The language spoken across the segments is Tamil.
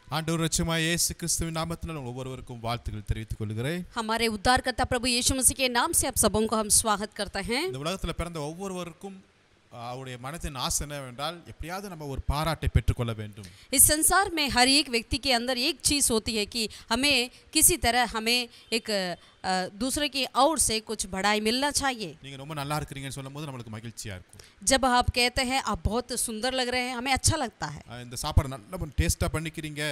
ஆண்டவர் ரட்சகமாய் இயேசு கிறிஸ்துவின் நாமத்தில் ஒவ்வொருவருக்கும் வாழ்த்துக்கள் தெரிவித்துக் கொள்கிறேன். हमारे उद्धारकर्ता प्रभु यीशु मसीह के नाम से आप सबों को हम स्वागत करते हैं. இந்த உலகத்தில் பிறந்த ஒவ்வொருவருக்கும் அவருடைய மனதின் ஆசை என்னவென்றால் எப்படியாவது நம்ம ஒரு பாராட்டை பெற்றுக்கொள்ள வேண்டும். इस संसार में हर एक व्यक्ति के अंदर एक चीज़ होती है कि हमें किसी तरह हमें एक दूसरे की ओर से कुछ बढ़ाई मिलना चाहिए. நீங்க ரொம்ப நல்லா இருக்கீங்கன்னு சொல்லும்போது நமக்கு மகிழ்ச்சியா இருக்கும். जब आप कहते हैं आप बहुत सुंदर लग रहे हैं, हमें अच्छा लगता है. இந்த சாப்பாடு நல்லா டேஸ்டா பண்ணிக்கிறீங்க,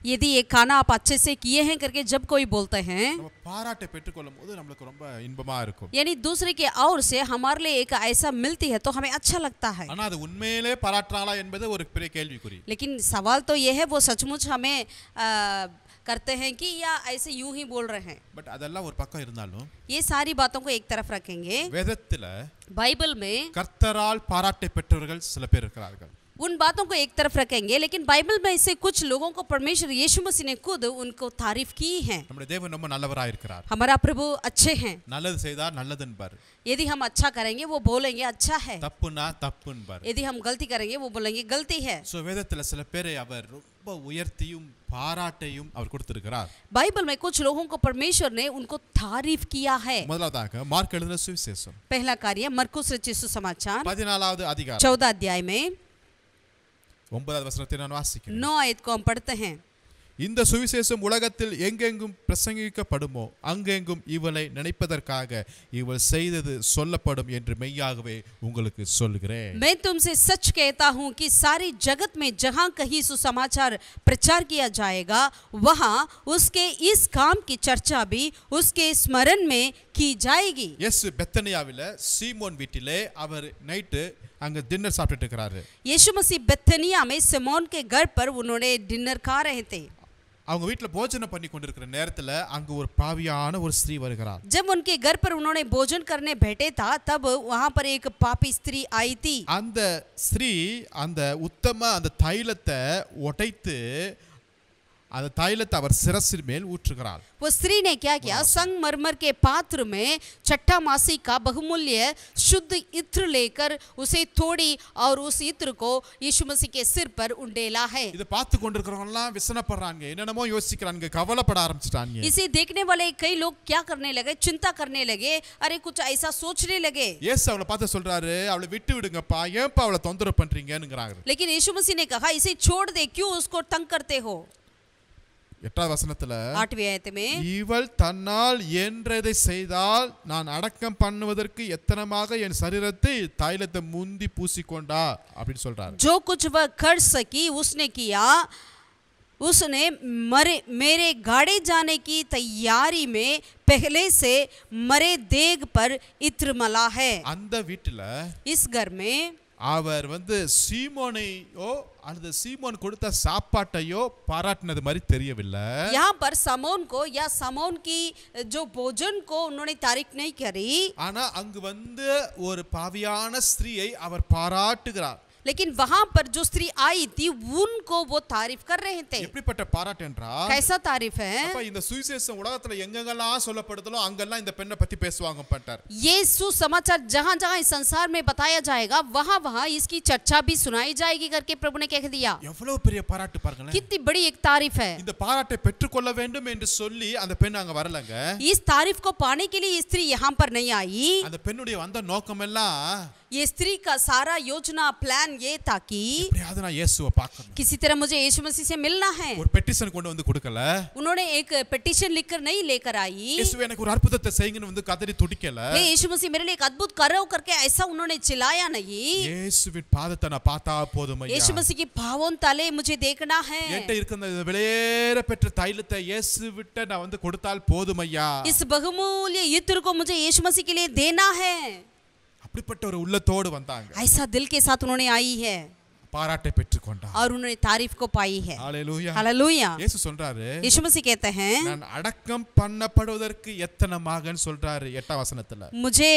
यदि ये खाना आप अच्छे से किए हैं करके जब कोई बोलते हैं, நம்ம பாராட்டை பெற்றுக்கொள்ளும்போது நமக்கு ரொம்ப இன்பமா இருக்கும். यानी दूसरे के ओर से हमारे लिए एक ऐसा मिलती है तो हमें अच्छा लगता है. ஆனா அது உண்மையிலே பாராட்டுறாங்களா என்பது ஒரு பெரிய கேள்விக்குறி. लेकिन सवाल तो ये है वो सचमुच हमें करते हैं कि या ऐसे यूं ही बोल रहे हैं. பட் அதெல்லாம் ஒரு பக்கம் இருந்தாலும் ये सारी बातों को एक तरफ रखेंगे. வேதத்துல बाइबल में கர்த்தரால் பாராட்டை பெற்றவர்கள் சில பேர் இருக்கிறார்கள். उन बातों को एक तरफ रखेंगे, लेकिन बाइबल में से कुछ लोगों को परमेश्वर यीशु मसीह ने खुद उनको तारीफ की है. நம்முடைய தேவன் ரொம்ப நல்லவராய் இருக்கிறார். हमारा प्रभु अच्छे हैं. நல்லது செய்தார் நல்லதுன்பார். यदि हम अच्छा करेंगे वो बोलेंगे अच्छा है. தப்புனா தப்புன்பார். यदि हम गलती करेंगे वो बोलेंगे गलती है. சோ வேதத்துல சில பேரை அவர் ரொம்ப உயர்த்தியும் பாராட்டையும் அவர் கொடுத்திருக்கிறார். बाइबल में कुछ लोगों को परमेश्वर ने उनको तारीफ किया है. முதலாவதாக மார்க் எழுதின சுவிசேஷம் पहला कार्य मरकुस रचित सुसमाचार 14வது அதிகாரம் 14 अध्याय में 9வது வசனத்தை நான் வாசிக்கிறேன். 9 आयत को हम पढ़ते हैं. இந்த சுவிசேஷம் உலகத்தில் எங்கெங்கும் பிரசங்கிக்கப்படுமோ அங்கெங்கும் இவளை நினைப்பதற்காக இவள் செய்தது சொல்லப்படும் என்று மெய்யாகவே உங்களுக்கு சொல்கிறேன். मैं तुमसे सच कहता हूँ कि सारी जगत में जहाँ कहीं सुसमाचार प्रचार किया जाएगा वहाँ उसके इस काम की चर्चा भी उसके स्मरण में की जाएगी. இயேசு பெத்தனியாவில சீமோன் வீட்டிலே அவர் நைட்டு அங்க டின்னர் சாப்பிட்டுட்டு இருக்காரு. यीशु मसीह बेथनिया में सिमोन के घर पर उन्होंने डिनर खा रहे थे. அவங்க வீட்ல போஜனம் பண்ணி கொண்டிருக்கிற நேரத்துல அங்க ஒரு பாவியான ஒரு ஸ்திரீ வருகிறார். जब उनके घर पर उन्होंने भोजन करने बैठे था तब वहां पर एक पापी स्त्री आई थी. அந்த ஸ்திரீ அந்த உத்தம அந்த தைலத்தை உடைத்து அந்த தைலத்தை அவர் சிரசின் மேல் ஊற்றுகிறார். वो स्त्री ने क्या किया, संगमरमर के पात्र में छठा मासी का बहुमूल्य शुद्ध इत्र लेकर उसे तोड़ी और उस इत्र को यीशु मसीह के सिर पर उंडेला है. இத பார்த்து கொண்டிருக்கிறவங்க எல்லாம் விசனப்படுறாங்க, என்னென்னமோ யோசிக்கிறாங்க, கவலைப்பட ஆரம்பிச்சிட்டாங்க. इसे देखने वाले कई लोग क्या करने लगे, चिंता करने लगे, अरे कुछ ऐसा सोचने लगे. இயேசு அவளை பார்த்து சொல்றாரு, அவளை விட்டு விடுங்கப்பா, ஏன்ப்பா அவளை தொந்தரவு பண்றீங்கங்கறாங்க. लेकिन यीशु मसीह ने कहा इसे छोड़ दे, क्यों उसको तंग करते हो. 8வது வசனத்துல 8वीं आयत में இவள் தன்னால் என்றதை செய்தால் நான் அடக்கம் பண்ணுவதற்கு எத்தனமாக என் சரீரத்தை தைலத்தை முந்தி பூசிக்கொண்டா அப்படி சொல்றாரு. जो कुछ वह कर सकी उसने किया, उसने मेरे गाड़े जाने की तैयारी में पहले से मरे देग पर इत्र मला है. அந்த வீட்டுல इस घर में அவர் சீமோனையோ அல்லது சீமோன் கொடுத்த சாப்பாட்டையோ பாராட்டினது மாதிரி தெரியவில்லை. यहाँ पर समोन को या समोन की जो भोजन को उन्होंने तारीफ नहीं करी, ஆனா அங்கு ஒரு பாவியான ஸ்திரீயை அவர் பாராட்டுகிறார். लेकिन वहां पर जो स्त्री आई थी उनको वो तारीफ कर रहे थे. எப்படிப்பட்ட பாராட்டு என்றால், कैसा तारीफ है. அப்ப இந்த சுவிசேஷம் உலகத்துல எங்கெங்கெல்லாம் சொல்லப்படுதோ அங்கெல்லாம் இந்த பெண்ணை பத்தி பேசுவாங்க பட்டார். ये सुसमाचार जहां जहां इस संसार में बताया जाएगा वहां वहां इसकी चर्चा भी सुनाई जाएगी करके प्रभु ने कह दिया. எவ்வளவு பெரிய பாராட்டு பாருங்களேன். कितनी बड़ी एक तारीफ है. இந்த பாராட்டை பெற்றுக்கொள்ள வேண்டும் என்று சொல்லி அந்த பெண் அங்க வரலங்க. इस तारीफ को पाने के लिए स्त्री यहाँ पर नहीं आई. அந்த பெண்ணுடைய வந்த நோக்கம் எல்லாம் ये स्त्री का सारा योजना प्लान ये था कि எப்படியாவது நான் இயேசுவை பார்க்கணும், किसी तरह मुझे यीशु मसीह से मिलना है. ஒரு பெட்டிஷன் கொண்டு வந்து கொடுக்கல. उन्होंने एक पिटीशन लिखकर नहीं लेकर आई. இயேசுவே எனக்கு ஒரு அற்புதத்தை செய்யுங்கன்னு கதறி துடிக்கல. हे यीशु मसीह मेरे लिए एक अद्भुत करो करके ऐसा उन्होंने चिल्लाया नहीं. இயேசுவின் பாதத்தை நான் பார்த்தா போதும் ஐயா. यीशु मसीह की पावन तले मुझे देखना है. என்கிட்ட இருக்கிற விலையேற பெற்ற தைலத்தை இயேசுவிட்ட நான் கொடுத்தால் போதும் ஐயா. इस बहुमूल्य इत्र को मुझे यीशु मसीह के लिए देना है. அப்படிப்பட்ட ஒரு உள்ளத்தோடு வந்தாங்க. ऐसा दिल के साथ उन्होंने आई है பாராட்டை பெற்றுக்கொண்டார். और उन्होंने तारीफ को पाई है. ஹalleluya. हालेलुया. இயேசு சொல்றாரு, यीशु मसीह कहते हैं நான் அடக்கம் பண்ணப்படுவதற்கு எத்தனமாகன்னு சொல்றாரு 8ஆம் வசனத்துல. मुझे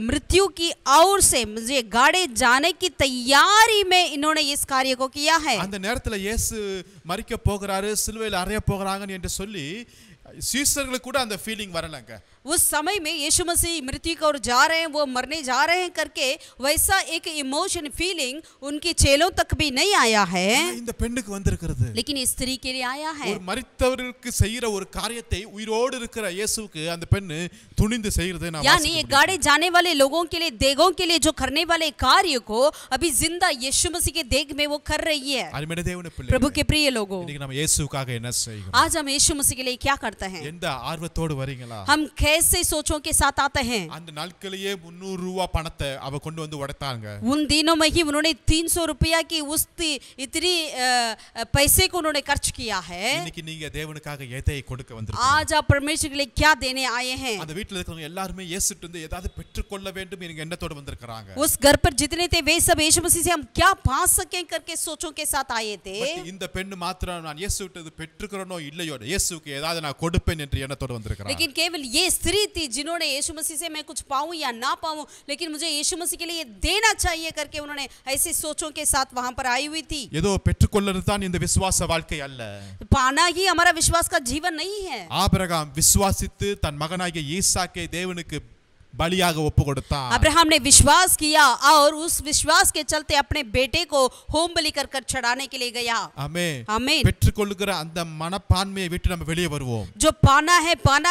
मृत्यु की ओर से मुझे गाड़े जाने की तैयारी में इन्होंने इस कार्य को किया है. அந்த நேரத்துல இயேசு மரிக்க போகிறாரு, சிலுவையில் அறைய போகிறாங்க என்று சொல்லி சீஷர்களுக்கு கூட அந்த ஃபீலிங் வரலங்க. उस समय में यीशु मसीह मृत्यु की ओर जा रहे हैं, वो मरने जा रहे हैं करके वैसा एक इमोशन फीलिंग उनके चेलों तक भी नहीं आया है, இந்த பெண்ணுக்கு வந்திருக்கிறது. लेकिन इस स्त्री के लिए आया है। ஒரு மரித்தவருக்கு செய்யற ஒரு காரியத்தை உயிரோடு இருக்கிற இயேசுவுக்கு அந்த பெண்ணு துணிந்து செய்யறதை நான் यानी ये गाड़े जाने वाले लोगों के लिए, देगों के लिए जो करने वाले कार्य को अभी जिंदा यीशु मसीह के देग में वो कर रही है। அருமையான தேவனுடைய प्रभु பிள்ளைகளே, के प्रिय लोगों, இன்னைக்கு நம்ம இயேசுவுக்காக என்ன செய்கிறோம்? आज हम यीशु मसीह के लिए क्या करते हैं? எந்த ஆர்வத்தோடு வரீங்களா? हम कैसे सोचों के साथ आते हैं? அந்த நாட்களிலே 300 ரூபாய் பணத்தை அவ கொண்டு வந்து உடைத்தாங்க. उन दिनों में ही उन्होंने 300 रुपया की इतनी पैसे को उन्होंने खर्च किया है। இன்னைக்கு நீங்க தேவனுக்காக எதை கொடுக்க வந்திருக்கீங்க? आज आप परमेश्वर के लिए क्या देने आए हैं? அந்த வீட்ல இருக்கவங்க எல்லாரும் இயேசுட்ட இருந்து ஏதாவது பெற்றுக்கொள்ள வேண்டும் என்கிற எண்ணத்தோடு வந்திருக்காங்க. उस घर पर जितने थे वे सब यीशु मसीह से हम क्या पा सकें करके सोचों के साथ आए थे। இந்த பெண்ணு மாத்திரம் நான் இயேசுட்ட இது பெற்றுக்கறனோ இல்லையோ இயேசுவுக்கு ஏதாவது நான் கொடுப்பேன் என்ற எண்ணத்தோடு வந்திருக்காங்க. लेकिन केवल ये स्त्री थी जिन्होंने यीशु मसीह से मैं कुछ पाऊं या ना पाऊं, लेकिन मुझे यीशु मसीह के लिए ये देना चाहिए करके उन्होंने ऐसे सोचों के साथ वहां पर आई हुई थी। ஏதோ பெற்றுக்கொள்றது தான் இந்த விசுவாச வாழ்க்கை அல்ல. पाना ही हमारा विश्वास का जीवन नहीं है। ஆபிரகாம் விசுவாசித்து தன் மகனாகிய ஈசாக்கை தேவனுக்கு बलियाग ஒப்பு கொடுத்தான். अब्राहम ने विश्वास किया और उस विश्वास के चलते अपने बेटे को होम बलि कर चढ़ाने के लिए गया। आमेन आमीन। பெற்றுக்கொள்ளுகிற அந்த மனப்பான்மையை விட்டு நம்ம வெளியே வருவோம். जो पाना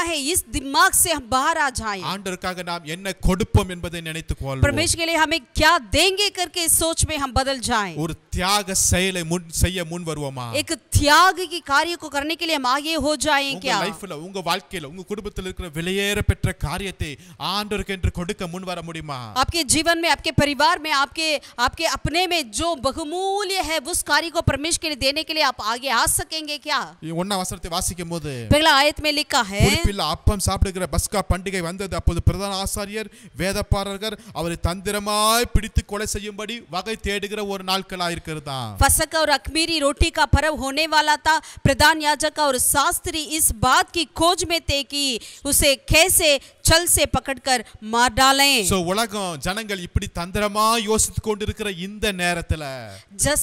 है इस दिमाग से हम बाहर आ जाएं। ஆண்டவருக்காக நாம் என்ன கொடுப்போம் என்பதை நினைத்துக் கொள்வோம். परमेश्वर के लिए हमें क्या देंगे करके सोच में हम बदल जाएं। ஒரு தியாக செயலை செய்ய முன் வருவோமா? एक त्याग की कार्य को करने के लिए हम आगे हो जाएं क्या? உங்க லைஃப்ல உங்க வாழ்க்கையில உங்க குடும்பத்தில் இருக்கிற விலையேற பெற்ற காரியத்தை ஆண்டவருக்கு என்று கொடுக்க முன் வர முடியுமா? आपके जीवन में, आपके परिवार में, आपके अपने में जो बहुमूल्य है उस कार्य को परमेश्वर के लिए देने के लिए आप आगे आ सकेंगे क्या? ஒண்ணாம் வசனத்தை வாசிக்கும்போது पहला आयत में लिखा है, குறிப்பில் அப்பம் சாப்பிடுகிற பஸ்கா பண்டிகை வந்தது. அப்போது பிரதான ஆசாரியர் வேதபாரகர் அவரை தந்திரமாய் பிடித்து கொலை செய்யும்படி வகை தேடுகிற ஒரு நாட்களா இருக்கிறதா. फसक और अखमीरी रोटी का पर्व होने वाला था। प्रधान याजक और शास्त्री इस बात की खोज में थे कि उसे कैसे छल से पकड़कर मार डालें। சோ உலகம் ஜனங்கள் இப்படி தந்திரமா யோசித்து கொண்டிருக்கிற இந்த நேரத்துல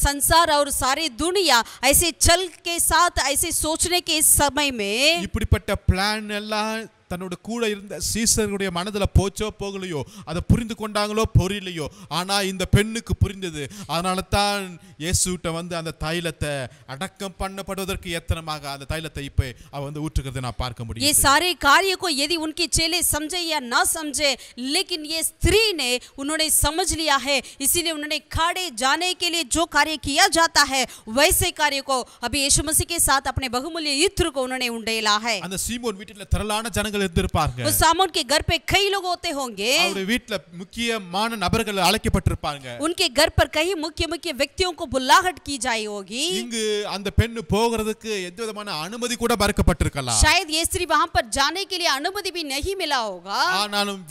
संसार और सारी दुनिया ऐसे छल के साथ ऐसे सोचने के समय में இப்படிப்பட்ட பிளான் எல்லாம் தன்னோட கூட இருந்த சீசர்களுடைய மனதுல போச்சோ போகலையோ, அதை புரிந்து கொண்டாங்களோ புரியலையோ, ஆனா இந்த பெண்ணுக்கு புரிந்தது. அதனால தான் இயேசுட்ட வந்து அந்த தைலத்தை அடக்கம் பண்ணப்படுவதற்கு ஏத்தனமாக அந்த தைலத்தை இப்ப அவ வந்து ஊற்றுகிறதை நான் பார்க்க முடியும். ये सारे कार्य को यदि उनके चेले समझे या ना समझे, लेकिन ये स्त्री ने उन्होंने समझ लिया है, इसीलिए उन्होंने खाड़े जाने के लिए जो कार्य किया जाता है वैसे कार्य को अभी यीशु मसीह के साथ अपने बहुमूल्य इत्र को उन्होंने उंडेला है। அந்த சீமோன் வீட்டில திரளான ஜனங்கள் இருந்திருப்பாங்க. उस सामोन के घर पे कई लोग होते होंगे। அவருடைய வீட்ல முக்கியமான நபர்கள் அழைக்கப்பட்டிருப்பாங்க. उनके घर पर कई मुख्य व्यक्तियों को बुलाहट की जाई होगी। இங்கு அந்த பெண்ணு போகிறதுக்கு எந்த விதமான அனுமதி கூட மறுக்கப்பட்டிருக்கலாம். शायद ये स्त्री वहां पर जाने के लिए अनुमति भी नहीं मिला होगा। ஆனாலும்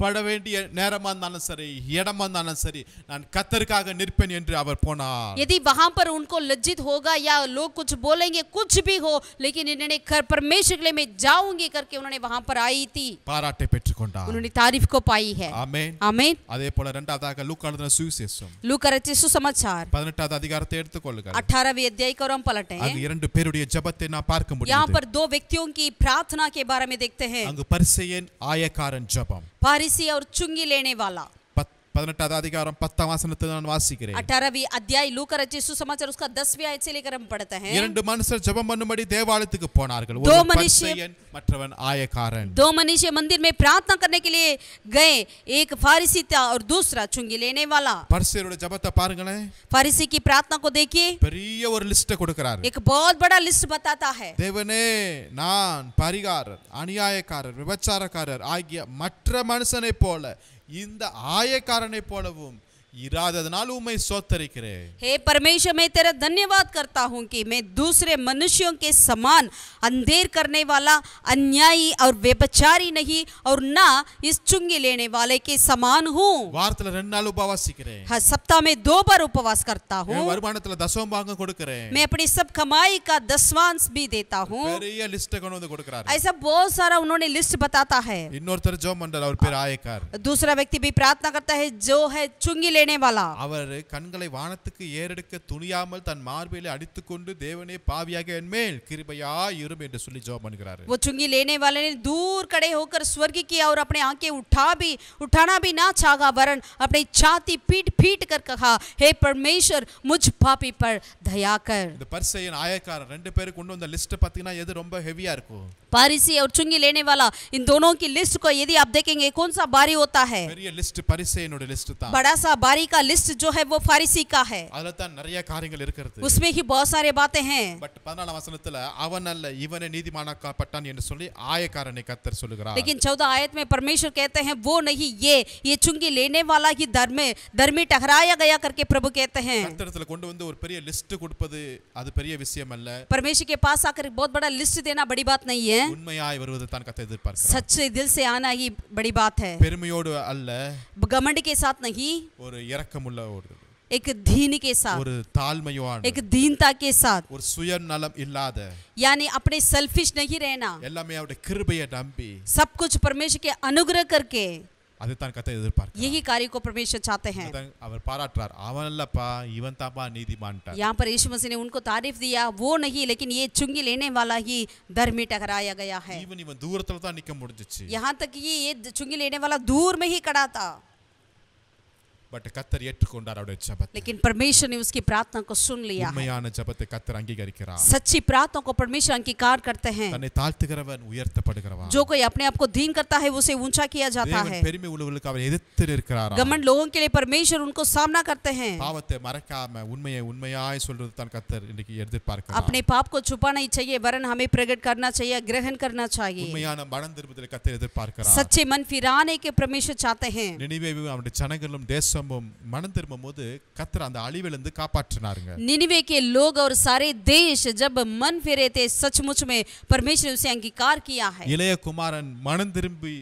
பட வேண்டிய நேரமா இருந்தாலும் சரி, இடமா இருந்தாலும் சரி, நான் கர்த்தருக்காக நிற்பேன் என்று அவர் போனார். यदि वहां पर उनको लज्जित होगा या लोग कुछ बोलेंगे, कुछ भी हो, लेकिन इन्होंने परमेश्वर के लिए मैं जाऊंगी करके उन्होंने वहां पर आई थी, பாராட்டை பெற்றுக்கொண்டார். उन्होंने तारीफ को पाई है। ஆமென் आमीन। அதே போல இரண்டாவதாக லூக்கா எழுதின சுவிசேஷம் लूका रचित सुसमाचार 18வது அதிகாரத்தை எடுத்துக்கொள்ளுங்கள். 18वीं अध्याय को हम पलटें। அங்கு இரண்டு பேருடைய ஜெபத்தை நான் பார்க்க यहाँ முடியும். पर दो व्यक्तियों की प्रार्थना के बारे में देखते हैं। அங்கு பரிசேயன் ஆயக்காரன் ஜெபம். फारिसी और चुंगी लेने वाला। 18வது அதிகாரம் 10ஆம் வசனத்தை நான் வாசிக்கிறேன். 18वीं अध्याय लूका रचित सुसमाचार उसका 10वीं आयत से लेकर हम पढ़ते हैं। இரண்டு மனுஷர் ஜெபம் பண்ணும்படி தேவாலயத்துக்கு போனார்கள். दो ஒருவன் मनुष्य பரிசேயன், மற்றவன் ஆயக்காரன். दो मनुष्य मंदिर में प्रार्थना करने के लिए गए, एक फारिसी था और दूसरा चुंगी लेने वाला। பரிசேயரோட ஜெபத்தை பாருங்களேன். फारिसी की प्रार्थना को देखिए, பெரிய ஒரு லிஸ்ட் கொடுக்கிறார். एक बहुत बड़ा लिस्ट बताता है। தேவனே, நான் பரிகாரர், அநியாயக்காரர், விபச்சாரக்காரர் ஆகிய மற்ற மனுஷனை போல இந்த ஆயக்காரனை போலவும் इरादनाल उम्मै स्तोत्रिக்கிறே। हे परमेश्वर, मैं तेरा धन्यवाद करता हूँ कि मैं दूसरे मनुष्यों के समान अंधेर करने वाला, अन्यायी और व्यभिचारी नहीं और ना इस चुंगी लेने वाले के समान हूँ। வாரத்துல 2 நாள் உபவாசிக்கிறேன். हाँ, सप्ताह में 2 बार उपवास करता हूँ। வருமானத்துல தசம பாகம் கொடுக்கிறேன். मैं अपनी सब कमाई का दसवांश भी देता हूँ। பெரிய லிஸ்ட் கொண்டு வந்து கொடுக்கிறார். ऐसा बहुत सारा उन्होंने लिस्ट बताता है। இன்னொருத்தர் ஜெபம் பண்றார், அவர் பேர் ஆயக்கார். दूसरा व्यक्ति भी प्रार्थना करता है जो है चुंगी लेने लेने वाला। அவர் கண்களை வானத்துக்கு ஏறெடுக்க துணியாமல் தன் மார்பிலே அடித்துக்கொண்டு தேவனே பாவியாக என்மேல் கிருபையாய் இரும் என்று சொல்லி ஜெபம் பண்ணுகிறார். वो चुंगी लेने वाले ने दूर खड़े होकर स्वर्ग किया और अपने आंखें उठाना भी ना चाहा, वरन अपनी छाती पीट पीट कर कहा, हे परमेश्वर मुझ पापी पर दया कर। இந்த பரிசேயன் ஆயக்காரன் ரெண்டு பேருக்கு கொண்டு வந்த லிஸ்ட் பாத்தீங்கன்னா எது ரொம்ப ஹெவியா இருக்கும்? पारिसी और चुंगी लेने वाला, इन दोनों की लिस्ट को यदि आप देखेंगे कौन सा बारी होता है? பெரிய லிஸ்ட் பரிசேயனோட லிஸ்ட் தான். बड़ा सा बारी का लिस्ट जो है वो फारिसी का है, அதுல தான் நிறைய காரியங்கள் இருக்குது. उसमें ही बहुत सारे बातें हैं। பட் 14 வசனத்துல அவன் அல்ல இவனே நீதிமானாக்கப்பட்டான் என்று சொல்லி ஆயக்காரனை கர்த்தர் சொல்லுகிறார். लेकिन 14 आयत में परमेश्वर कहते हैं वो नहीं, ये चुंगी लेने वाला ही धर्मी ठहराया गया करके प्रभु कहते हैं। கர்த்தரத்துல கொண்டு வந்து ஒரு பெரிய லிஸ்ட் கொடுப்பது அது பெரிய விஷயம் அல்ல. परमेश्वर के पास आकर बहुत बड़ा लिस्ट देना बड़ी बात नहीं है, உண்மையாய் வருவது தான் கர்த்தர் எதிர்பார்க்கிறார். सच्चे दिल से आना ही बड़ी बात है, பெருமையோடு அல்ல, घमंड के साथ नहीं, ஒரு இரக்கமுள்ள एक दीन के साथ, ஒரு தாழ்மையான, एक दीनता के साथ, ஒரு சுயநலம் இல்லாத, यानी अपने सेल्फिश नहीं रहना, எல்லாமே அவருடைய கிருபையை நம்பி सब कुछ परमेश्वर के अनुग्रह करके, அதுதான் கர்த்தர் எதிர்பார்க்கிறார். यही कार्य को परमेश्वर चाहते हैं। அவர் பாராட்டுறார், அவன் அல்லப்பா இவன் தாப்பா நீதிமான்ட்டார். यहाँ पर यीशु मसीह ने उनको तारीफ दिया, वो नहीं, लेकिन ये चुंगी लेने वाला ही धर्मी ठहराया गया है। இவன் தூரத்துல தான் நிக்க முடிஞ்சிச்சு. यहाँ तक कि ये चुंगी लेने वाला दूर में ही खड़ा था, பட் கர்த்தர் ஏற்றுக்கொண்டார் அவருடைய ஜெபத்தை. लेकिन परमेश्वर ने उसकी प्रार्थना को सुन लिया है। உண்மையான ஜெபத்தை கர்த்தர் அங்கீகரிக்கிறார். सच्ची प्रार्थना को परमेश्वर अंगीकार करते हैं। தன்னை தாழ்த்துகிறவன் உயர்த்தப்படுகிறவன். जो कोई अपने आप को दीन करता है उसे ऊंचा किया जाता है। தேவன் பெருமை உள்ளவர்களுக்கு அவர் எதிர்த்து இருக்கிறார். घमंड लोगों के लिए परमेश्वर उनको सामना करते हैं। பாவத்தை மறைக்காம உண்மையை உண்மையாய் சொல்றது தான் கர்த்தர் இன்னைக்கு எதிர்பார்க்கிறார். अपने पाप को छुपाना नहीं चाहिए, वरन हमें प्रकट करना चाहिए, ग्रहण करना चाहिए। உண்மையான மனம் திரும்புதலை கர்த்தர் எதிர்பார்க்கிறார். सच्चे मन फिराने के परमेश्वर चाहते हैं। நினிவேவும் அவருடைய ஜனங்களும் தேசமும் மனம் திரும்பும்போது கர்த்தர் அந்த அழிவிலிருந்து காப்பாற்றினாருங்க. निनिवे के लोग और सारे देश जब मन फिरे थे, सचमुच में परमेश्वर उसे अंगीकार किया है। இளைய குமாரன் மனம் திரும்பி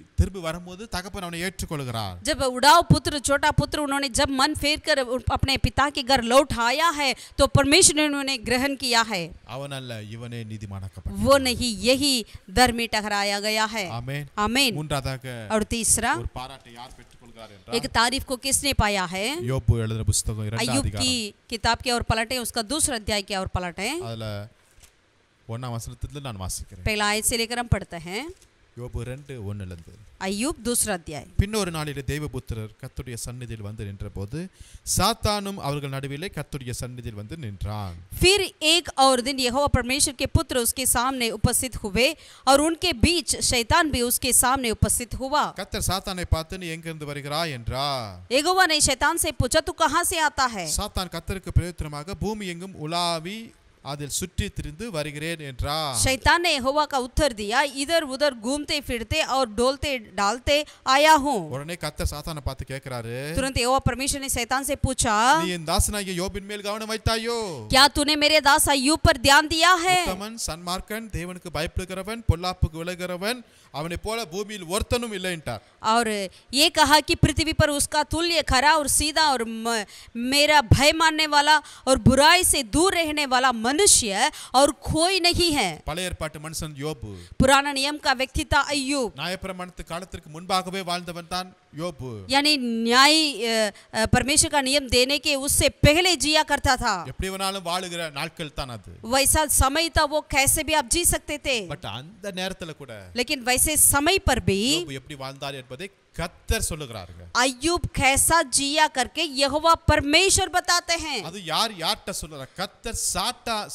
வரும்போது தகப்பன் அவனை ஏற்றுக்கொள்கிறார். जब उड़ाव पुत्र, छोटा पुत्र, उन्होंने जब मन फेर कर अपने पिता के घर लौट आया है तो परमेश्वर ने उन्हें ग्रहण किया है। அவன் அல்ல இவனே நீதிமானாக்கப்பட்டான். वो नहीं, यही धर्मी ठहराया गया है। ஆமென். आमीन। மூன்றாவதாக और तीसरा, ஒரு பாராட்டை யார் பெற்றுக்கொள்கிறார் என்றால் एक तारीफ को किसने पाया है? யோபு எழுதின புத்தகம் 2 अय्यूब அதிகாரம். की किताब के और पलटें, उसका दूसरा अध्याय के और पलटें, அதுல 1 வசனத்துல நான் வாசிக்கிறேன். पहला आयत से लेकर हम पढ़ते हैं। யோபு 2:1 இருந்து. अय्यूब दूसरा अध्याय। பின்னொரு நாளிலே தேவபுத்திரர் கர்த்தருடைய சந்நிதியில் வந்து நின்றபோது சாத்தானும் அவர்கள் நடுவிலே கர்த்தருடைய சந்நிதியில் வந்து நின்றான். फिर एक और दिन यहोवा परमेश्वर के पुत्र उसके सामने उपस्थित हुए और उनके बीच शैतान भी उसके सामने उपस्थित हुआ। கர்த்தர் சாத்தானை பார்த்து நீ எங்கிருந்து வருகிறாய் என்றார். यहोवा ने शैतान से पूछा, तू कहां से आता है? சாத்தான் கர்த்தருக்கு பிரயோஜனமாக பூமி எங்கும் உலாவி அதில் சுற்றி திரிந்து வருகிறேன் என்றார். शैतान ने यहोवा का उत्तर दिया, इधर उधर घूमते फिरते और डोलते डालते आया हूँ। உடனே கர்த்தர் சாத்தானை பார்த்து கேட்கிறாரு, तुरंत यहोवा परमेश्वर ने शैतान से पूछा, நீ என் தாசனாகிய யோபின் மேல் கவனம் வைத்தாயோ? क्या तूने मेरे दास अय्यूब पर ध्यान दिया है? உத்தமன், சன்மார்க்கன், தேவனுக்கு பயப்படுகிறவன், பொல்லாப்புக்கு விலகிறவன், அவனை போல பூமியில் ஒருத்தனும் இல்லை என்றார். और ये कहा कि पृथ्वी पर उसका तुल्य खरा और सीधा और मेरा भय मानने वाला और बुराई से दूर रहने वाला मनुष्य और कोई नहीं है। பழைய ஏற்பாட்டு மனுஷன் யோபு. पुराना नियम का व्यक्ति था अय्यूब, நியாயப்பிரமாணத்து காலத்திற்கு முன்பாகவே வாழ்ந்தவன் தான் யோபு. यानी न्याय परमेश्वर का नियम देने के उससे पहले जिया करता था। எப்படி வேணாலும் வாழுகிற நாட்கள் தான் அது. वैसा समय था, वो कैसे भी आप जी सकते थे, பட் அந்த நேரத்துல கூட लेकिन वैसे समय पर भी யோபு எப்படி வாழ்ந்தார் என்பதை கர்த்தர் சொல்லுகிறாருங்க. अय्यूब कैसा जिया करके यहोवा परमेश्वर बताते हैं। அது யார்ட்ட சொல்றார்? கர்த்தர்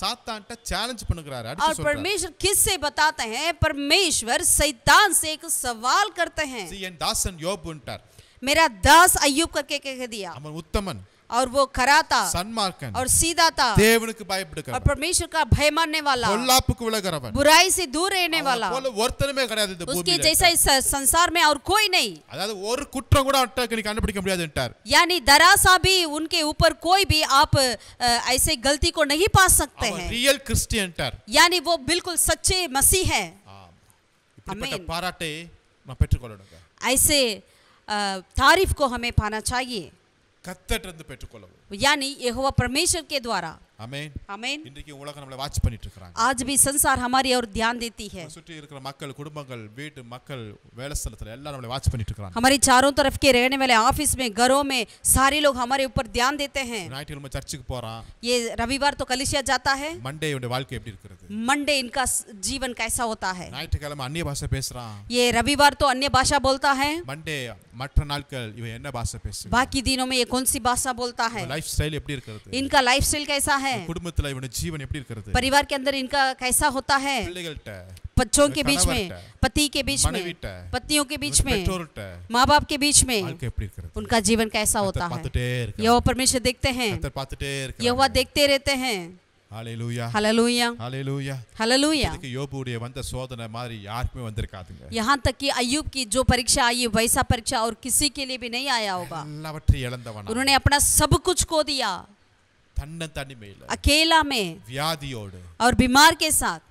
சாத்தான்ட்ட சேலஞ்ச் பண்ணுகிறார். और அடிச்சு சொல்றார். परमेश्वर किससे बताते हैं? परमेश्वर शैतान से एक सवाल करते हैं। என் தாசன் யோபுன்ட்டார். मेरा दास अय्यूब करके कह दिया, அவன் உத்தமன், और वो खरा था சன்மார்க்கன், और सीधा था தேவனுக்கு और பயப்படுகிறவன், परमेश्वर का भय मानने वाला, பொல்லாப்புக்கு விலகிறவன், बुराई से दूर रहने वाला, போல ஒருத்தனுமே கிடையாது இந்த उसके பூமியில. जैसा इस संसार में और कोई नहीं। அதாவது ஒரு குற்றம் கூட அவன்கிட்ட நீ கண்டுபிடிக்க முடியாதுன்ட்டார். यानी दरा सा भी उनके ऊपर कोई भी आप ऐसे गलती को नहीं पा सकते அவன் हैं, ரியல் கிறிஸ்டியன்ட்டார். यानी वो बिल्कुल सच्चे मसीह है। இப்படிப்பட்ட आमीन। பாராட்டை நான் பெற்றுக்கொள்ளணுங்க. ऐसे तारीफ को हमें पाना चाहिए, கர்த்தர்ட்ட இருந்து பெற்றுக்கொள்ளவும். यानी यहोवा परमेश्वर के द्वारा। ஆமென். आमीन। இன்றைக்கு உலகம் நம்மளை வாட்ச் பண்ணிட்டு இருக்காங்க. आज भी संसार हमारी ओर ध्यान देती है। சுற்றி இருக்கிற மக்கள், குடும்பங்கள், வீட்டு மக்கள், வேலை ஸ்தலத்துல எல்லாம் நம்மளை வாட்ச் பண்ணிட்டு இருக்காங்க. हमारी चारों तरफ के रहने वाले ऑफिस में, घरों में सारे लोग हमारे ऊपर ध्यान देते हैं। ஞாயிற்றுக்கிழமை சர்ச்சுக்கு போறான். ये रविवार तो कलीसिया जाता है, மண்டே உடைய வாழ்க்கை எப்படி இருக்குது? मंडे इनका जीवन कैसा होता है। ஞாயிற்றுக்கிழமை அந்நிய பாஷை பேசுறான். ये रविवार तो अन्य भाषा बोलता है, மண்டே மற்ற நாட்கள் இவன் என்ன பாஷை பேசுறான்? बाकी दिनों में ये कौन सी भाषा बोलता है। லைஃப் ஸ்டைல் எப்படி இருக்குது? इनका लाइफ स्टाइल कैसा है, குடும்பத்துல இவனுடைய ஜீவன் எப்படி இருக்குது? परिवार के अंदर इनका कैसा होता है, பிள்ளைகள்ட்ட, बच्चों के बीच में, கணவர்ட்ட, पति के बीच में, மனைவிட்ட, पत्नियों के बीच में, பெற்றோர்ட்ட माँ बाप के बीच में வாழ்க்கை எப்படி இருக்குது? उनका जीवन कैसा होता கர்த்தர் है। பார்த்துட்டே இருக்கார். यहोवा परमेश्वर देखते हैं, கர்த்தர் பார்த்துட்டே यहोवा இருக்கார். देखते रहते हैं। ஹalleluya, हालेलुया, ஹalleluya. हालेलुया। இதுக்கு யோபுடைய வந்த சோதனை மாதிரி யாருக்குமே வந்திருக்காதுங்க. यहाँ तक कि अय्यूब की जो परीक्षा आई वैसा परीक्षा और किसी के लिए भी नहीं आया होगा। எல்லாவற்றையும் இழந்தவனா, उन्होंने अपना सब कुछ खो दिया, தன்ன தனிமையில, अकेला में வியாதியோடு, और बीमार के साथ,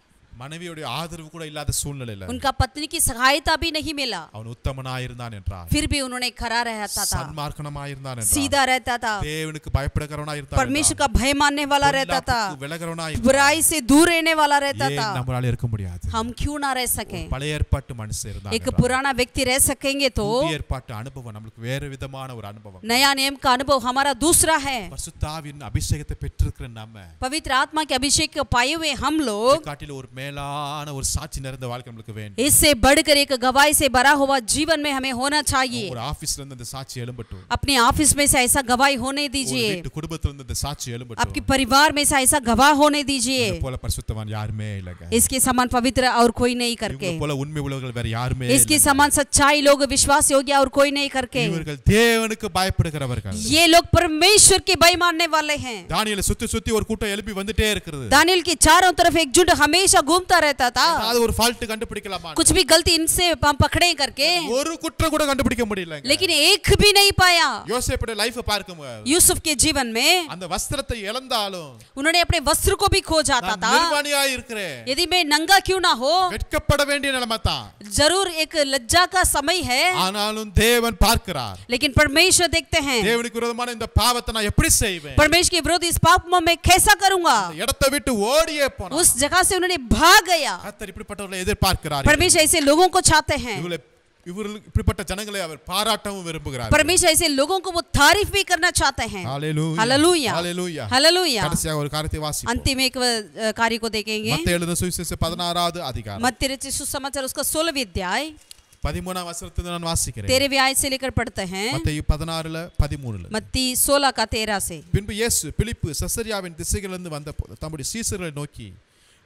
மனைவியோட ஆதரவு கூட இல்லாத சூழ்நிலையில उनका पत्नी की सहायता भी नहीं मिला, அவன் உத்தமனாயிருந்தான் என்றார். फिर भी उन्होंने खरा रहता था, சன்மார்க்கனாயிருந்தான் என்றார். सीधा रहता था, தேவனுக்கு பயப்படுகிறவனாயிருந்தான். परमेश्वर का भय मानने वाला रहता था, விலகிறவனாயிருந்தான். बुराई से दूर रहने वाला रहता ஏன் था। நம்மளால இருக்க முடியாது? हम क्यों ना रह सके? பழைய ஏற்பாட்டு மனுஷன் இருந்தான். एक पुराना व्यक्ति रह सकेंगे तो புதிய ஏற்பாட்டு அனுபவம் நமக்கு வேறு விதமான ஒரு அனுபவம். नया नियम का अनुभव हमारा दूसरा है। பரிசுத்தாவின் அபிஷேகத்தை பெற்றிருக்கிற நம்ம पवित्र आत्मा के अभिषेक को पाए हुए हम लोग, காட்டில ஒரு மேலான ஒரு சாட்சி நிறைந்த வாழ்க்கை நமக்கு வேண்டும். इससे बढ़कर एक गवाही से भरा हुआ जीवन में हमें होना चाहिए। ஒரு ஆபீஸ்ல இருந்து இந்த சாட்சி எழும்பட்டும். अपने ऑफिस में से ऐसा गवाही होने ஒரு दीजिए, வீட்டு குடும்பத்துல இருந்து இந்த சாட்சி आपके எழும்பட்டும். परिवार में से ऐसा गवाह होने दीजिए। இதை போல பரிசுத்தவான் யாருமே இல்லங்க. इसके समान पवित्र और कोई नहीं करके, இவங்க போல உண்மை உள்ளவர்கள் வேற யாருமே इसके இல்லங்க. समान सच्चाई लोग, विश्वास योग्य और कोई नहीं करके। இவர்கள் தேவனுக்கு பயப்படுகிறவர்கள். ये लोग परमेश्वर के भय मानने वाले हैं। தானியேலை சுத்தி சுத்தி ஒரு கூட்டம் எழுப்பி வந்துட்டே இருக்குது. दानियेल के चारों तरफ एक झुंड हमेशा घूमता रहता था। அது ஒரு ஃபால்ட் கண்டுபிடிக்கலாமா? कुछ भी गलती इनसे हम पकड़े करके, ஒரு குற்றம் கூட கண்டுபிடிக்க முடியலங்க. लेकिन एक भी नहीं पाया। யோசேப்புடைய லைஃபை பார்க்குங்க. यूसुफ के जीवन में அந்த வஸ்திரத்தை இழந்தாலும் उन्होंने अपने वस्त्र को भी खो जाता நான் था। நிர்வாணியாய் இருக்கிறேன். यदि मैं नंगा क्यों ना हो, வெட்கப்பட வேண்டிய நிலைமை தான். जरूर एक लज्जा का समय है, ஆனாலும் தேவன் பார்க்கிறார். लेकिन परमेश्वर देखते हैं। தேவனுக்கு விரோதமான இந்த பாவத்தை நான் எப்படி செய்வேன்? परमेश्वर के विरोध इस पाप में मैं कैसा करूंगा? இடத்தை விட்டு ஓடியே போனான். उस जगह से उन्होंने भाग गया। கர்த்தர் இப்படிப்பட்டவர்களை எதிர்பார்க்கிறார். परमेश्वर ऐसे लोगों को चाहते हैं। இவர்கள் இப்படிப்பட்ட ஜனங்களை அவர் பாராட்டவும் விரும்புகிறார். परमेश्वर ऐसे लोगों को वो तारीफ भी करना चाहते हैं। ஹalleluya, हालेलुया, ஹalleluya, हालेलुया। கடைசியாக ஒரு காரியத்தை வாசிப்போம். अंतिम एक कार्य को देखेंगे। மத்தேயு எழுதின சுவிசேஷம் 16வது அதிகாரம் मत्ती रचित सुसमाचार उसका 16वां अध्याय 13ஆம் வசனத்தை நான் வாசிக்கிறேன். 13वें आयत से लेकर पढ़ते हैं। மத்தேயு 16ல 13ல. मत्ती 16 का 13 से। பின்பு இயேசு பிலிப்பு செசரியாவின் திசைகளிலிருந்து வந்தபோது தம்முடைய சீசர்களை நோக்கி,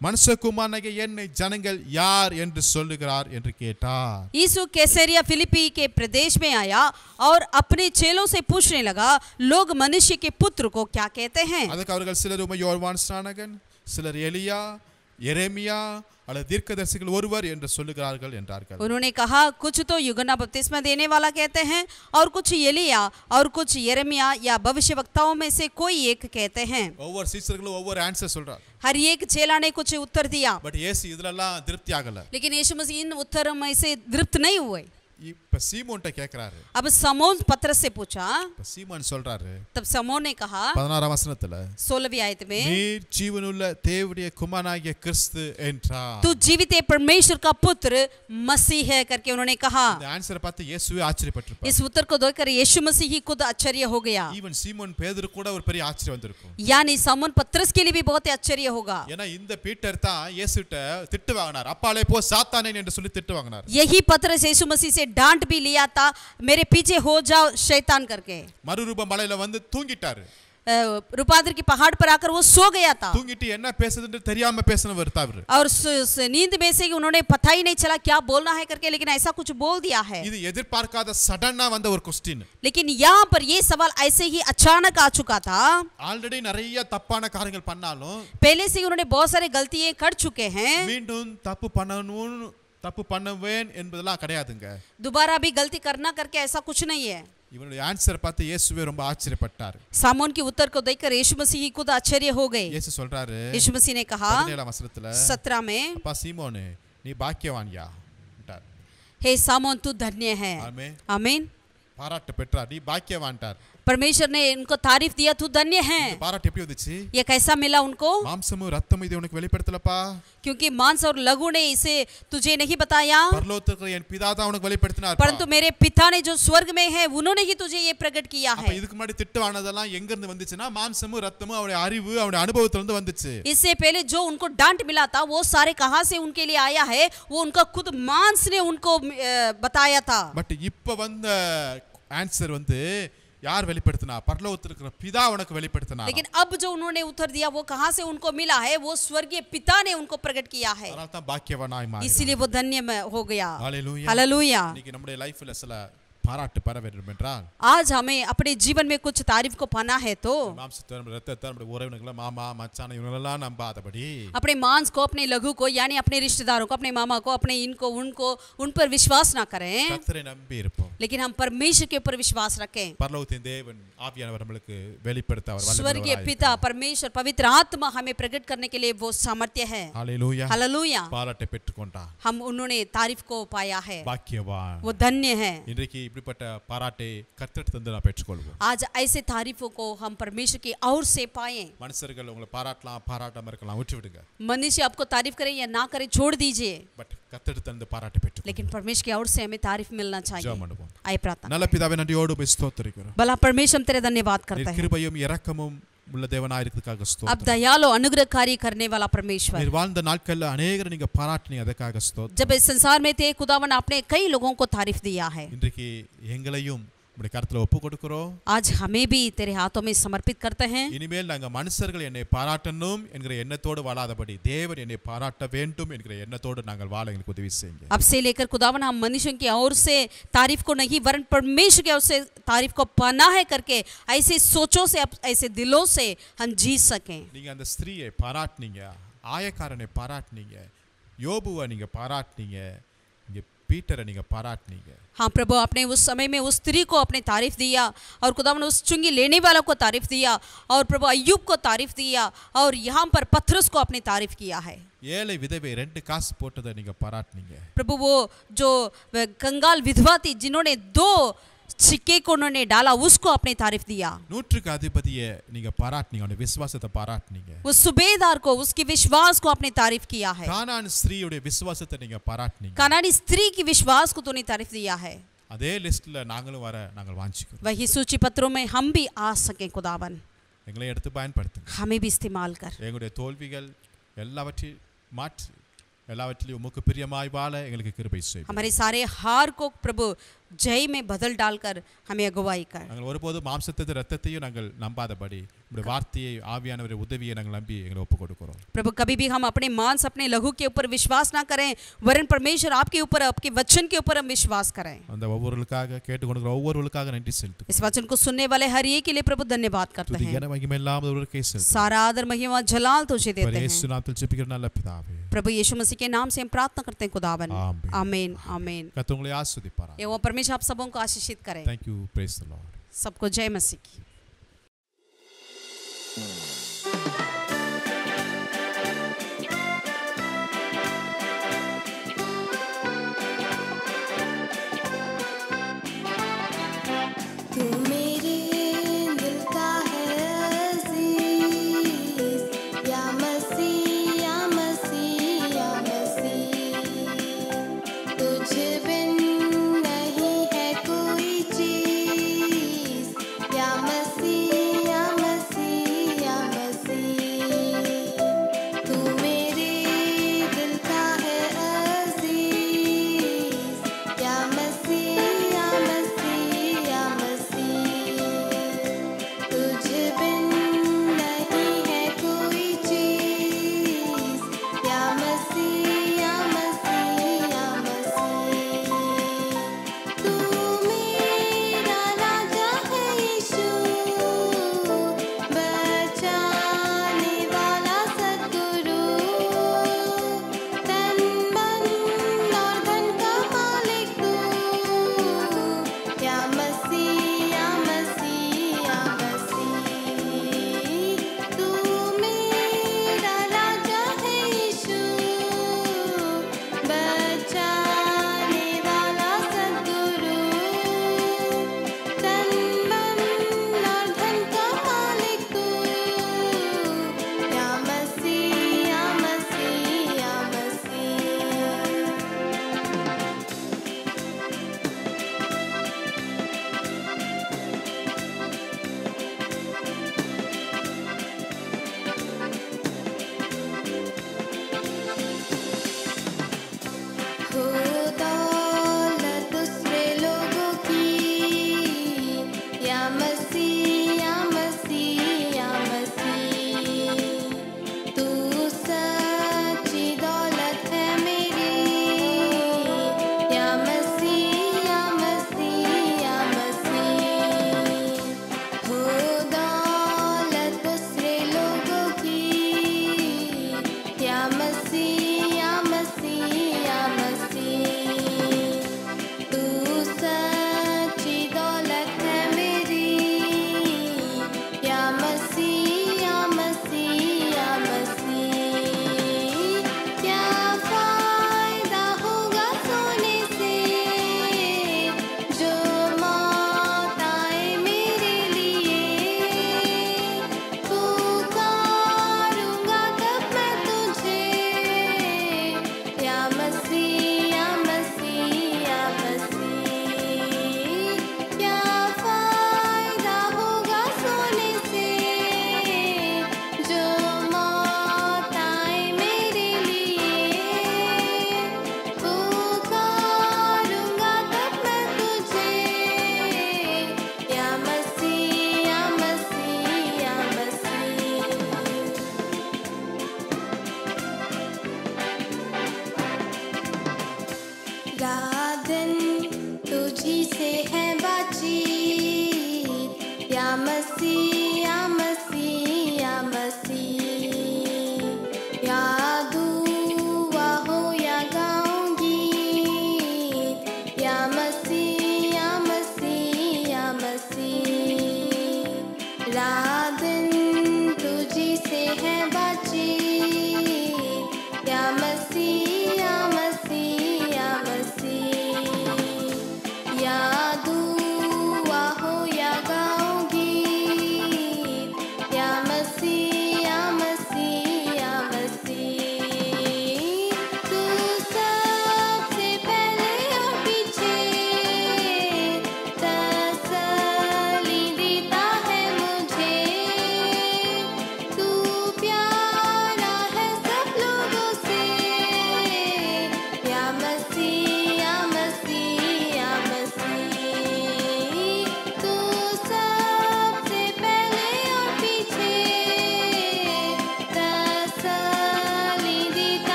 மனுஷகுமாரனாகிய என்னை ஜனங்கள் யார் என்று சொல்லுகிறார் என்று கேட்டார். यीशु कैसरिया फिलिपी के प्रदेश में आया और अपने चेलों से पूछने लगा, लोग मनुष्य के पुत्र को क्या कहते हैं? அதுக்கு அவர்கள் சிலர் உம்மை யோவான் ஸ்நானகன், சிலர் எலியா, எரேமியா அல்லது தீர்க்கதரிசிகள் ஒருவர் என்று சொல்லுகிறார்கள் என்றார்கள். उन्होंने कहा, कुछ तो यूहन्ना बपतिस्मा देने वाला कहते हैं, और कुछ एलिया और कुछ यिर्मयाह या भविष्यवक्ताओं में से कोई एक कहते हैं। ஒவ்வொரு சீசர்களும் ஒவ்வொரு ஆன்சர் சொல்றார். हर एक चेला ने कुछ उत्तर दिया, பட் இயேசு இதெல்லாம் திருப்தி ஆகல. लेकिन यीशु मसीह इन उत्तरों में से तृप्त नहीं हुए। இப்ப சீமோன்ட்ட கேக்குறாரு. अब समौन पत्रस से पूछा, இப்ப சீமோன் சொல்றாரு तब समौन ने कहा 16ஆம் வசனத்துல, 16वीं आयत में, நீர் ஜீவனுள்ள தேவனுடைய குமாரனாகிய கிறிஸ்து என்றார். तू जीवित परमेश्वर का पुत्र मसीह है करके उन्होंने कहा। இந்த ஆன்சரை பார்த்து இயேசுவே ஆச்சரியப்பட்டிருப்பார். इस उत्तर को देखकर यीशु मसीह ही खुद आश्चर्य हो गया। ஈவன் சீமோன் பேதுரு கூட ஒரு பெரிய ஆச்சரியம் வந்திருக்கும். यानी समौन पत्रस के लिए भी बहुत ही आश्चर्य होगा। ஏன்னா இந்த பீட்டர் தான் இயேசுட்ட திட்டு வாங்கினார். அப்பாலே போ சாத்தானே என்று சொல்லி திட்டு வாங்கினார். यही पत्रस यीशु मसीह से डांट भी लिया था, मेरे पीछे हो जाओ शैतान करके। மறுரூப மலையில வந்து தூங்கிட்டாரு. रूपांतर की पहाड़ पर आकर वो सो गया था, தூங்கிட்டு என்ன பேசுதுன்னு தெரியாம பேசினவர் தான். और नींद में से उन्होंने पता ही नहीं चला क्या बोलना है करके, लेकिन ऐसा कुछ बोल दिया है। இது எதிர்பார்க்காத சடனா வந்த ஒரு क्वेश्चन. लेकिन यहाँ पर ये सवाल ऐसे ही अचानक आ चुका था। ஆல்ரெடி நிறைய தப்பான காரியங்கள் பண்ணாலும் पहले से उन्होंने बहुत सारे गलतियां कर चुके हैं, மீண்டும் தப்பு பண்ணுவேன் என்பதெல்லாம் கிடையாதுங்க. दोबारा भी गलती करना करके ऐसा कुछ नहीं है। இவனுடைய ஆன்சர் பார்த்து இயேசுவே ரொம்ப ஆச்சரியப்பட்டார். सामोन के उत्तर को देखकर यीशु मसीह खुद आश्चर्य हो गए। இயேசு சொல்றாரு यीशु मसीह ने कहा 17ஆம் வசனத்துல, 17 में, அப்பா சீமோனே நீ பாக்கியவான்யா என்றார். हे सामोन तू धन्य है। ஆமென். आमीन। பாராட்டு பெற்றார். நீ பாக்கியவான்ட்டார். परमेश्वर ने इनको तारीफ दिया, तू धन्य है। பாராட்டு எப்படி வந்துச்சு? ये कैसा मिला उनको? மாம்சமும் ரத்தமும் இதை உனக்கு வெளிப்படுத்தலப்பா. क्योंकि मांस और लहू ने इसे तुझे नहीं बताया, பரலோகத்தில் இருக்கிற என் பிதா தான் உனக்கு வெளிப்படுத்தினார். परंतु मेरे पिता ने जो स्वर्ग में है उन्होंने ही तुझे ये प्रकट किया அப்ப है। இதுக்கு முன்னாடி திட்டமானதெல்லாம் எங்க இருந்து வந்துச்சுன்னா மாம்சமும் ரத்தமும் அவருடைய அறிவு அவருடைய அனுபவத்துல இருந்து வந்துச்சு. इससे पहले जो उनको डांट मिला था वो सारे कहां से उनके लिए आया है? वो उनका खुद मांस ने उनको बताया था। பட் இப்ப வந்த ஆன்சர் வந்து யார் வெளிப்படுத்தினா? பரலோகத்தில் இருக்கிற பிதா உனக்கு வெளிப்படுத்தினார். लेकिन अब जो उन्होंने उत्तर दिया वो कहां से उनको मिला है? वो स्वर्गीय पिता ने उनको प्रकट किया है, அதனால தான் பாக்கியவானாய் மாறினார். इसीलिए वो धन्य हो गया। ஹalleluya. हालेलुया। இன்னைக்கு நம்முடைய லைஃப்ல சில பாராட்டு பெற வேண்டும் என்றால் आज हमें अपने जीवन में कुछ तारीफ को पाना है तो மாம்சத்தை ரத்தத்தை நம்முடைய உறவினர்களை மாமா மச்சான் இவங்களெல்லாம் நம்பாதபடி अपने मांस को, अपने लघु को, यानी अपने रिश्तेदारों को, अपने मामा को, अपने इनको उनको उन पर विश्वास ना करें, கர்த்தரை நம்பி இருப்போம். लेकिन हम परमेश्वर के ऊपर विश्वास रखें। பரலோகத்தின் தேவன் ஆவியானவர் நம்மளுக்கு வெளிப்படுத்த அவர் स्वर्गीय पिता परमेश्वर पवित्र आत्मा हमें प्रकट करने के लिए वो सामर्थ्य है। ஹalleluya. हालेलुया। பாராட்டை பெற்றுக்கொண்டார். हम उन्होंने तारीफ को पाया है, பாக்கியவான். वो धन्य है। இன்றைக்கு இப்படிப்பட்ட பாராட்டை கர்த்தர் தந்து நான் பெற்றுக்கொள்வோம். आज ऐसे तारीफों को हम परमेश्वर की ओर से पाएं। மனுஷர்கள் உங்களை பாராட்டலாம் பாராட்டாம இருக்கலாம், விட்டு விடுங்க. मनुष्य आपको तारीफ करे या ना करे छोड़ दीजिए, பட் கர்த்தர் தந்து பாராட்டை பெற்றுக்கொள்வோம். लेकिन परमेश्वर की ओर से हमें तारीफ मिलना चाहिए। ஜெபம் பண்ணுவோம். आइए प्रार्थना। நல்ல பிதாவே நன்றியோடு உம்மை ஸ்தோத்திரிக்கிறோம். भला परमेश्वर हम तेरे धन्यवाद करते நீர் हैं। கிருபையும் இரக்கமும் உள்ள தேவனாய் இருக்கிறதுக்காக अब ஸ்தோத்திரம். दयालु अनुग्रहकारी करने वाला परमेश्वर, நீர் வாழ்ந்த நாட்கள்ல अनेகரை நீங்க பாராட்டினீங்க, அதுக்காக ஸ்தோத்திரம். जब इस संसार में थे खुदावन आपने कई लोगों को तारीफ दिया है। இன்றைக்கு எங்களையும் உம்முடைய கரத்துல ஒப்பு கொடுக்கிறோம். आज हमें भी तेरे हाथों में समर्पित करते हैं। இனிமேல் நாங்க மனுஷர்கள் என்னை பாராட்டணும் என்கிற எண்ணத்தோடு வாழாதபடி தேவன் என்னை பாராட்ட வேண்டும் என்கிற எண்ணத்தோடு நாங்கள் வாழ எங்களுக்கு உதவி செய்யுங்க. अब से लेकर खुदावन हम मनुष्यों की ओर से तारीफ को नहीं वरन परमेश्वर की ओर से तारीफ को पनाह करके ऐसे सोचों से, ऐसे दिलों से हम जी सकें। நீங்க அந்த ஸ்திரீயை பாராட்டினீங்க, ஆயக்காரனை பாராட்டினீங்க, யோபுவை நீங்க பாராட்டினீங்க, இங்க பீட்டரை நீங்க பாராட்டினீங்க. हाँ प्रभु, आपने उस समय में उस स्त्री को आपने तारीफ दिया और खुदावन उस चुंगी लेने वालों को तारीफ दिया और प्रभु अय्यूब को तारीफ दिया और यहाँ पर पथरस को आपने तारीफ किया है। ஏழை விதவை 2 காசு போட்டதை நீங்க பாராட்டினீங்க. प्रभु वो जो कंगाल विधवा थी जिन्होंने 2 सिक्के को उन्होंने डाला उसको आपने तारीफ दिया। நூற்றுக்கு அதிபதியை நீங்க பாராட்டினீங்க, அவருடைய விசுவாசத்தை பாராட்டினீங்க. उस सूबेदार को, उसके विश्वास को आपने तारीफ किया है। கானான் ஸ்திரீயுடைய விசுவாசத்தை நீங்க பாராட்டினீங்க. कनानी स्त्री की विश्वास को तूने तारीफ दिया है। அதே லிஸ்ட்ல நாங்களும் வர நாங்கள் வாஞ்சிக்கிறோம். वही सूची पत्रों में हम भी आ सकें खुदावन, எங்களை எடுத்து பயன்படுத்துங்க. हमें भी इस्तेमाल कर। எங்களுடைய தோல்விகள் எல்லாவற்றையும் மாற்றி எல்லாவற்றிலும் உமக்கு பிரியமாய் வாழ எங்களுக்கு கிருபை செய்யும். हमारे सारे हार को प्रभु जय में बदल डालकर हमें अगुवाई कर। நாங்கள் ஒருபோதும் மாம்சத்தையும் இரத்தத்தையும் நாங்கள் நம்பாதபடி உம்முடைய வார்த்தையை ஆவியானவருடைய உதவியை நாங்கள் நம்பி எங்களை ஒப்பு கொடுக்கிறோம். प्रभु कभी भी हम अपने मांस, अपने लहू के ऊपर विश्वास ना करें वरन परमेश्वर आपके ऊपर, आपके वचन के ऊपर हम विश्वास करें। அந்த ஒவ்வொருவருக்காக கேட்டுக்கொண்டிருக்கிற ஒவ்வொருவருக்காக நன்றி செலுத்துகிறோம். इस वचन को सुनने वाले हर एक के लिए प्रभु धन्यवाद करते துதி हैं। கன மகிமை எல்லாம் ஒருவருக்கே செலுத்துகிறோம். सारा आदर महिमा जलाल तुझे देते हैं। இயேசு நாமத்தில் ஜெபிக்கிறோம் நல்ல பிதாவே. प्रभु यीशु मसीह के नाम से हम प्रार्थना करते हैं खुदावन, आमीन। आमीन आमीन। கர்த்தர் உங்களை ஆசீர்வதிப்பாராக. यहोवा परमेश्वर आप सबों को आशीषित करे। Thank you, praise the Lord. सबको जय मसीह की।